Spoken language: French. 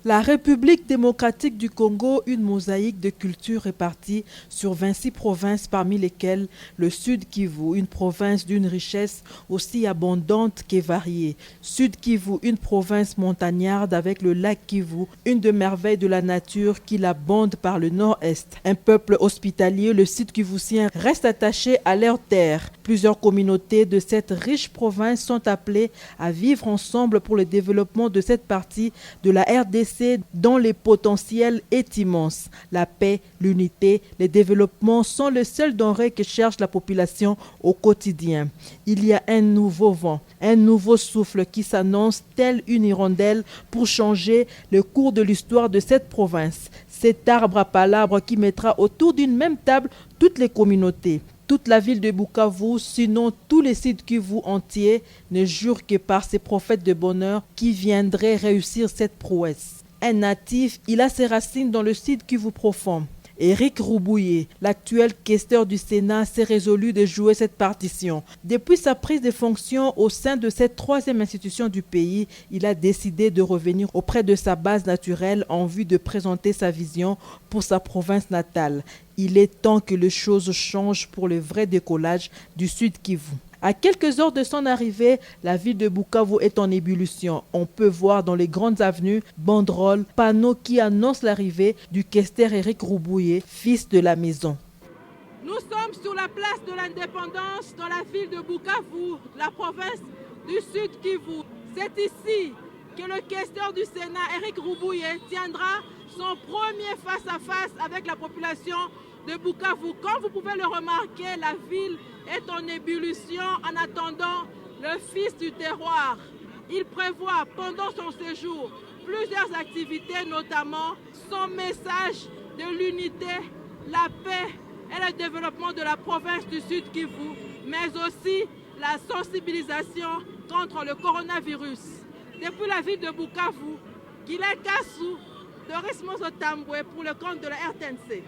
La République démocratique du Congo, une mosaïque de cultures réparties sur 26 provinces, parmi lesquelles le Sud Kivu, une province d'une richesse aussi abondante que variée. Sud Kivu, une province montagnarde avec le lac Kivu, une des merveilles de la nature qui l'abonde par le nord-est. Un peuple hospitalier, le Sud Kivusien reste attaché à leur terre. Plusieurs communautés de cette riche province sont appelées à vivre ensemble pour le développement de cette partie de la RDC dont le potentiel est immense. La paix, l'unité, le développement sont les seuls denrées que cherche la population au quotidien. Il y a un nouveau vent, un nouveau souffle qui s'annonce tel une hirondelle pour changer le cours de l'histoire de cette province. Cet arbre à palabres qui mettra autour d'une même table toutes les communautés. Toute la ville de Bukavu, sinon tous les sites Kivu entiers, ne jurent que par ces prophètes de bonheur qui viendraient réussir cette prouesse. Un natif, il a ses racines dans le site Kivu profond. Éric Roubouillet, l'actuel questeur du Sénat, s'est résolu de jouer cette partition. Depuis sa prise de fonction au sein de cette troisième institution du pays, il a décidé de revenir auprès de sa base naturelle en vue de présenter sa vision pour sa province natale. Il est temps que les choses changent pour le vrai décollage du Sud Kivu. À quelques heures de son arrivée, la ville de Bukavu est en ébullition. On peut voir dans les grandes avenues banderoles, panneaux qui annoncent l'arrivée du questeur Éric Roubouillet, fils de la maison. Nous sommes sur la place de l'indépendance dans la ville de Bukavu, la province du Sud Kivu. C'est ici que le questeur du Sénat, Éric Roubouillet, tiendra son premier face-à-face avec la population de Bukavu. Comme vous pouvez le remarquer, la ville est en ébullition en attendant le fils du terroir. Il prévoit pendant son séjour plusieurs activités, notamment son message de l'unité, la paix et le développement de la province du Sud Kivu, mais aussi la sensibilisation contre le coronavirus. Depuis la ville de Bukavu, Guillet Kassou, Doris Mozotambwe pour le compte de la RTNC.